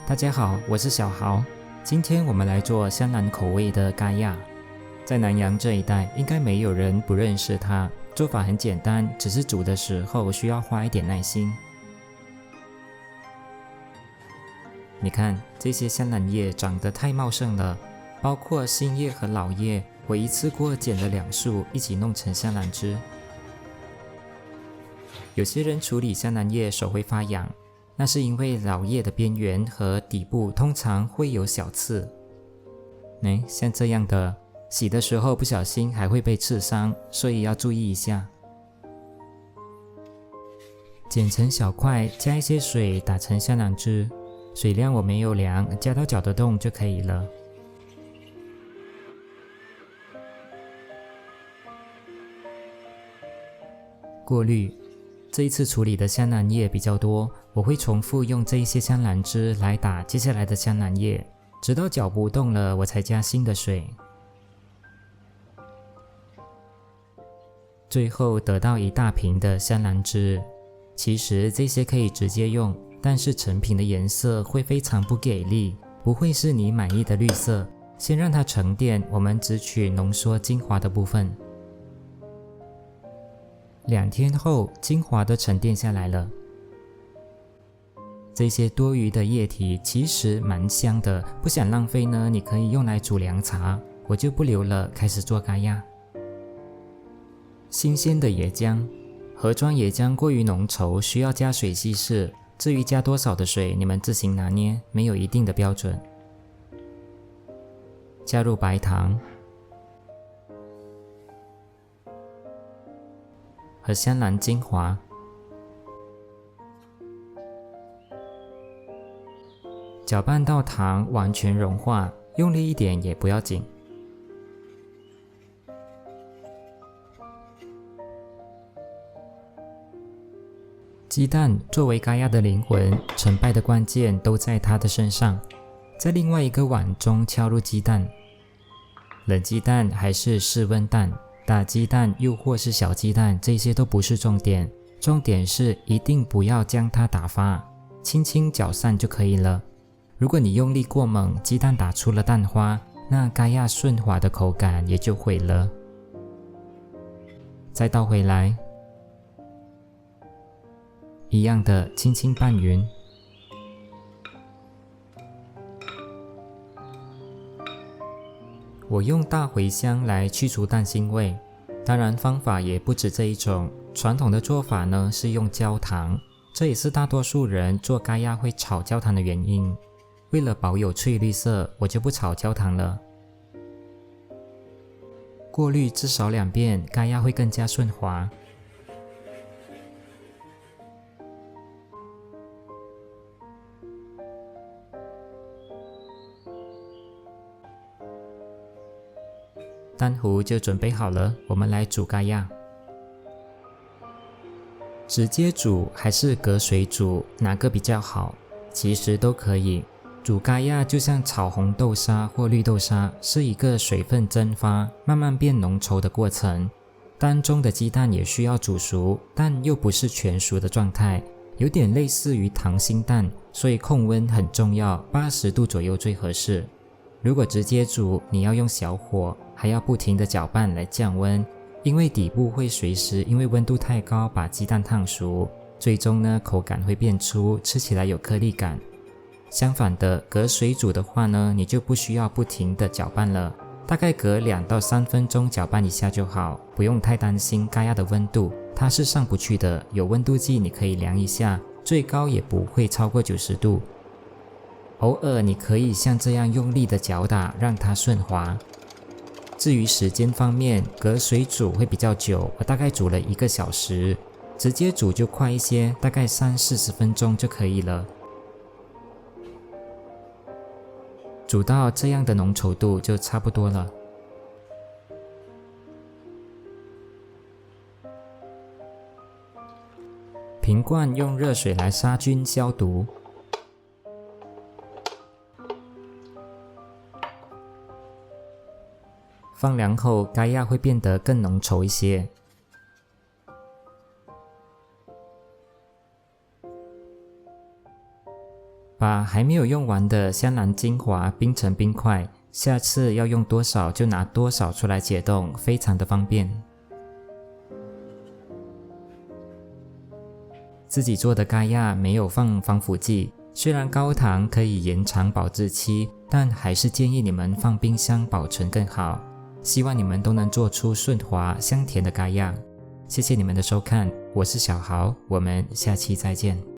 大家好，我是小豪。今天我们来做香兰口味的咖亚。在南洋这一带，应该没有人不认识它。做法很简单，只是煮的时候需要花一点耐心。你看，这些香兰叶长得太茂盛了，包括新叶和老叶，我一次过剪了2束，一起弄成香兰汁。有些人处理香兰叶手会发痒，那是因为老叶的边缘和底部通常会有小刺。像这样的，洗的时候不小心还会被刺伤，所以要注意一下。剪成小块，加一些水打成香兰汁，水量我没有量，加到搅得动就可以了。过滤。这一次处理的香兰叶比较多，我会重复用这一些香兰汁来打接下来的香兰叶，直到搅不动了我才加新的水。最后得到一大瓶的香兰汁，其实这些可以直接用，但是成品的颜色会非常不给力，不会是你满意的绿色。先让它沉淀，我们只取浓缩精华的部分。2天后，精华都沉淀下来了。这些多余的液体其实蛮香的，不想浪费呢，你可以用来煮凉茶，我就不留了，开始做咖亚。新鲜的椰浆，盒装椰浆过于浓稠，需要加水稀释。至于加多少的水，你们自行拿捏，没有一定的标准。加入白糖和香兰精华，搅拌到糖完全融化，用力一点也不要紧。鸡蛋作为咖亚的灵魂，成败的关键都在它的身上。在另外一个碗中敲入鸡蛋，冷鸡蛋还是室温蛋，大鸡蛋又或是小鸡蛋，这些都不是重点，重点是一定不要将它打发，轻轻搅散就可以了。如果你用力过猛，鸡蛋打出了蛋花，那咖亚顺滑的口感也就毁了。再倒回来，一样的轻轻拌匀。我用大茴香来去除蛋腥味，当然方法也不止这一种。传统的做法呢是用焦糖，这也是大多数人做咖亚会炒焦糖的原因。为了保有翠绿色，我就不炒焦糖了。过滤至少2遍，咖亚会更加顺滑。蛋糊就准备好了，我们来煮咖亚。直接煮还是隔水煮，哪个比较好？其实都可以。煮咖亚就像炒红豆沙或绿豆沙，是一个水分蒸发，慢慢变浓稠的过程。蛋中的鸡蛋也需要煮熟，但又不是全熟的状态，有点类似于溏心蛋，所以控温很重要，80度左右最合适。如果直接煮，你要用小火，还要不停的搅拌来降温，因为底部会随时因为温度太高把鸡蛋烫熟，最终呢口感会变粗，吃起来有颗粒感。相反的，隔水煮的话呢，你就不需要不停的搅拌了，大概隔2到3分钟搅拌一下就好，不用太担心咖亚的温度，它是上不去的，有温度计你可以量一下，最高也不会超过90度。偶尔你可以像这样用力的搅打，让它顺滑。至于时间方面，隔水煮会比较久，我大概煮了1个小时，直接煮就快一些，大概30-40分钟就可以了。煮到这样的浓稠度就差不多了。瓶罐用热水来杀菌消毒。放凉后，咖亚会变得更浓稠一些。把还没有用完的香兰精华冰成冰块，下次要用多少就拿多少出来解冻，非常的方便。自己做的咖亚没有放防腐剂，虽然高糖可以延长保质期，但还是建议你们放冰箱保存更好。希望你们都能做出顺滑香甜的咖亚。谢谢你们的收看，我是小豪，我们下期再见。